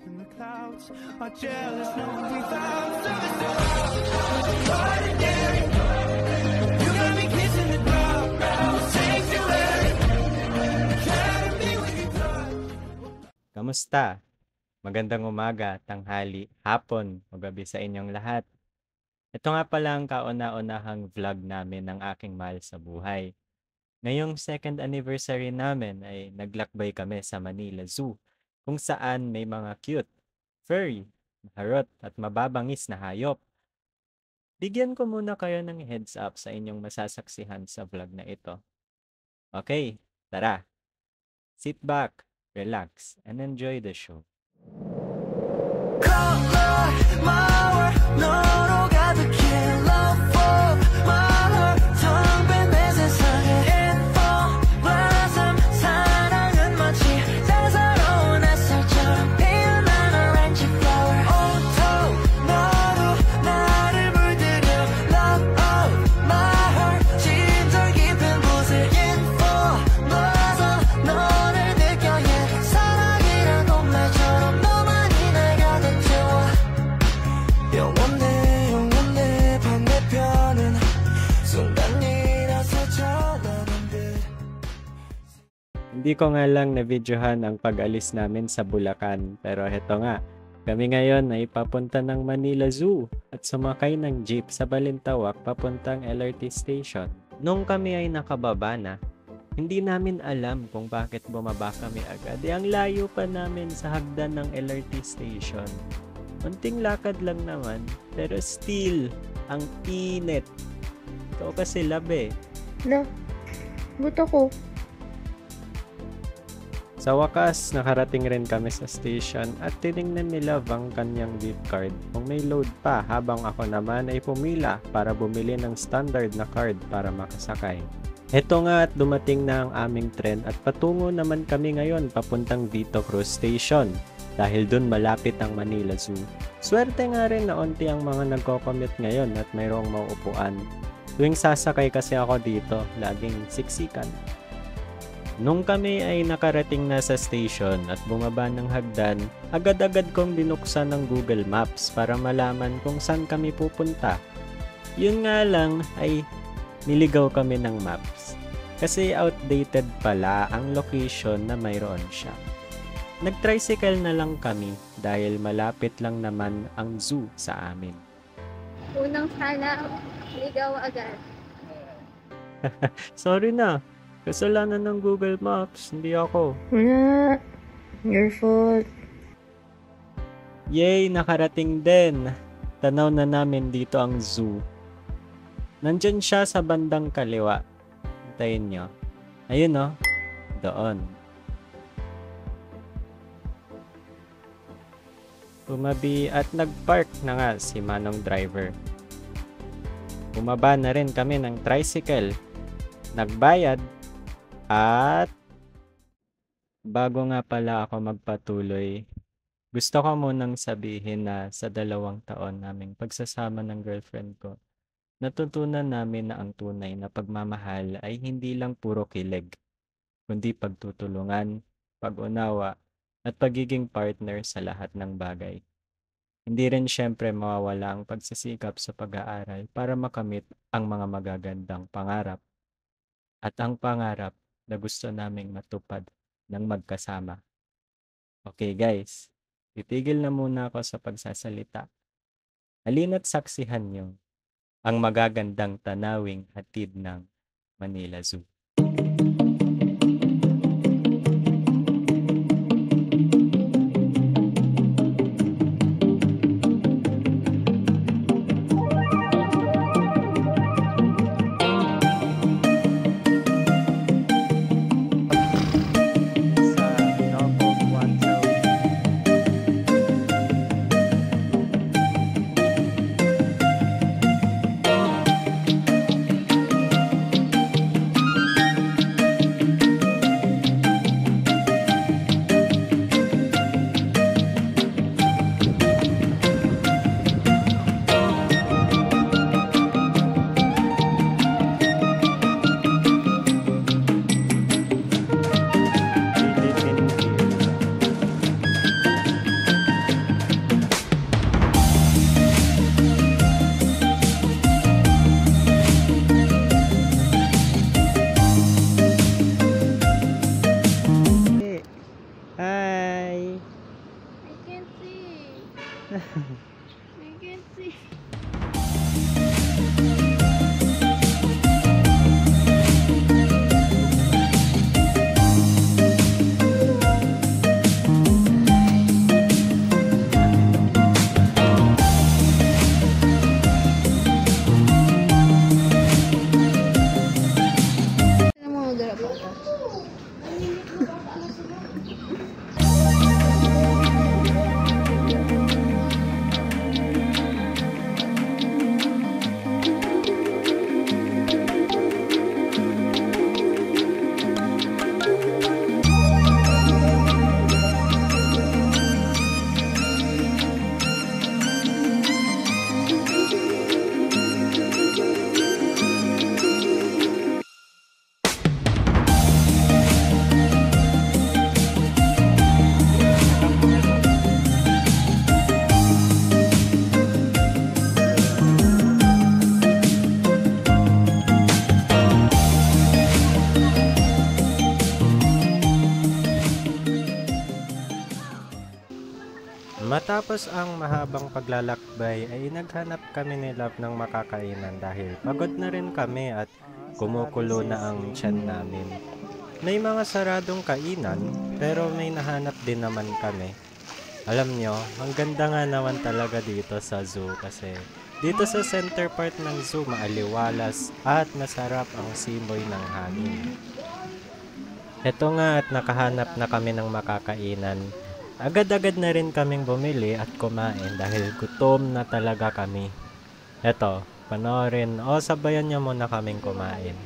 up in the clouds are jealous knowing we found something so ordinary. You got me kissing the dark now, sanctuary. Try to be with you, Kamusta? Magandang umaga, tanghali, hapon, o gabi sa inyong lahat. Ito nga pala ang kauna-unahang vlog namin ng aking mahal sa buhay. Ngayong second anniversary namin ay naglakbay kami sa Manila Zoo, kung saan may mga cute, furry, harot at mababangis na hayop. Bigyan ko muna kayo ng heads up sa inyong masasaksihan sa vlog na ito. Okay, tara! Sit back, relax, and enjoy the show. color, my world, 너로 가득해 love for my heart 텅빈 내 세상에 info blossom 사랑은 마치 사랑스러운 햇살처럼 피어나는 orange flower 온통 너로 나를 물들여 love of my heart 심장 깊은 곳에 info blossom 너를 느껴 yeah 사랑이란 동물처럼 너만이 날 가득 채워 영원해 반대편은 순간이라서 찬란한 듯. Hindi ko nga lang na-videohan ang pag-alis namin sa Bulacan, pero heto nga, kami ngayon ay papunta ng Manila Zoo at sumakay ng jeep sa Balintawak papuntang LRT station. Nung kami ay nakababa na, hindi namin alam kung bakit bumaba kami agad. Ang layo pa namin sa hagdan ng LRT station. Unting lakad lang naman, pero still, ang init. Ikaw kasi labi. Na, buto ko. Sa wakas, nakarating rin kami sa station at tinignan nila ang kanyang gift card kung may load pa, habang ako naman ay pumila para bumili ng standard na card para makasakay. Heto nga at dumating na ang aming tren at patungo naman kami ngayon papuntang Vito Cruz Station dahil dun malapit ang Manila Zoo. Swerte nga rin na onti ang mga nagko-commute ngayon at mayroong mauupuan. Tuwing sasakay kasi ako dito, laging siksikan. Nung kami ay nakarating na sa station at bumaba ng hagdan, agad-agad kong binuksan ng Google Maps para malaman kung saan kami pupunta. Yun nga lang ay niligaw kami ng maps kasi outdated pala ang location na mayroon siya. Nag-tricycle na lang kami dahil malapit lang naman ang zoo sa amin. Unang sala, ligaw agad. Sorry na, kasalanan ng Google Maps, hindi ako. Wala. Your fault. Yay, nakarating din. Tanaw na namin dito ang zoo. Nandyan siya sa bandang kaliwa. Hintayin nyo. Ayun o. Doon. Tumabi at nagpark na nga si Manong driver. Bumaba na rin kami ng tricycle. Nagbayad. At bago nga pala ako magpatuloy, gusto ko munang sabihin na sa 2 taon naming pagsasama ng girlfriend ko, natutunan namin na ang tunay na pagmamahal ay hindi lang puro kilig, kundi pagtutulungan, pag-unawa, at pagiging partner sa lahat ng bagay. Hindi rin syempre mawawala ang pagsisikap sa pag-aaral para makamit ang mga magagandang pangarap at ang pangarap na gusto naming matupad ng magkasama. Okay guys, titigil na muna ako sa pagsasalita. Halina't saksihan niyo ang magagandang tanawing hatid ng Manila Zoo. I can't see. Ano mo magarap ako? Matapos ang mahabang paglalakbay ay naghanap kami ni Love ng makakainan dahil pagod na rin kami at kumukulo na ang tiyan namin. May mga saradong kainan pero may nahanap din naman kami. Alam nyo, ang ganda nga naman talaga dito sa zoo kasi dito sa center part ng zoo maaliwalas at masarap ang simoy ng hangin. Eto nga at nakahanap na kami ng makakainan. Agad-agad na rin kaming bumili at kumain dahil gutom na talaga kami. Eto, panoorin o sabayan niyo muna kaming kumain.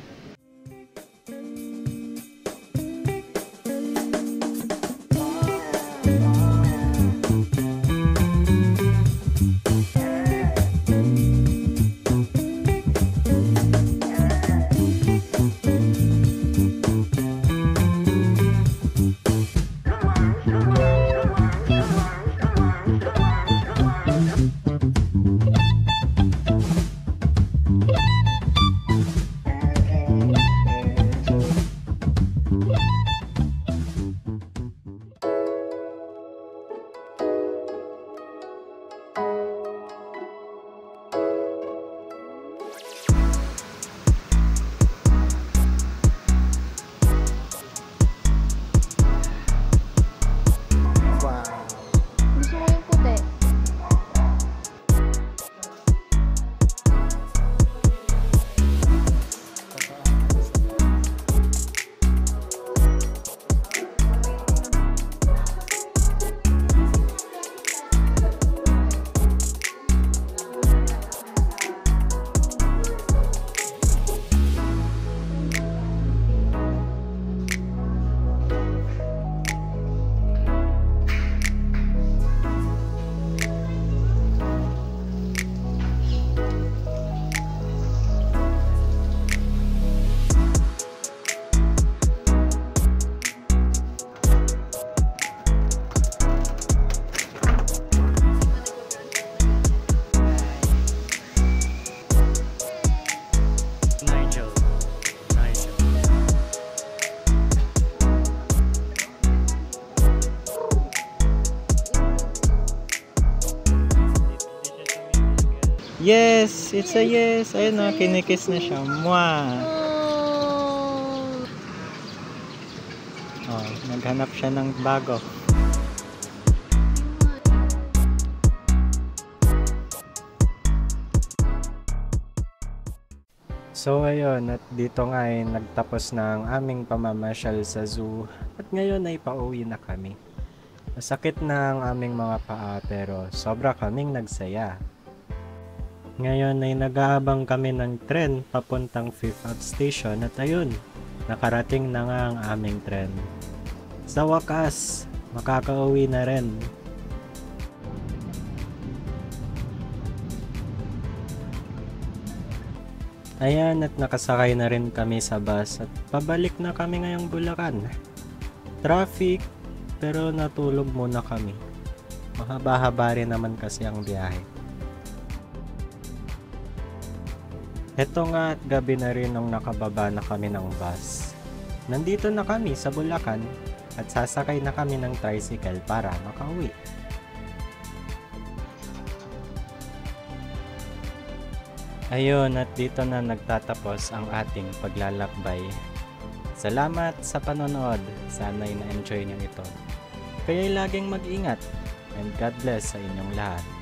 Gusto ko yung puti. Nigel. Yes! It's a yes! Ayun o, kinikiss na siya. Mwah! Oh, naghanap siya ng bago. So ayun, at dito nga ay nagtapos na ang aming pamamasyal sa zoo at ngayon ay pauwi na kami. Masakit na ang aming mga paa pero sobra kaming nagsaya. Ngayon ay nag-aabang kami ng tren papuntang 5th Outstation at ayun, nakarating na nga ang aming tren. Sa wakas, makakauwi na rin. Ayan at nakasakay na rin kami sa bus at pabalik na kami ngayong Bulacan. Traffic pero natulog muna kami. Mahaba-haba rin naman kasi ang biyahe. Heto nga at gabi na rin nung nakababa na kami ng bus. Nandito na kami sa Bulacan at sasakay na kami ng tricycle para makauwi. Ayun, at dito na nagtatapos ang ating paglalakbay. Salamat sa panonood. Sana'y na-enjoy niyo ito. Kaya'y laging mag-ingat and God bless sa inyong lahat.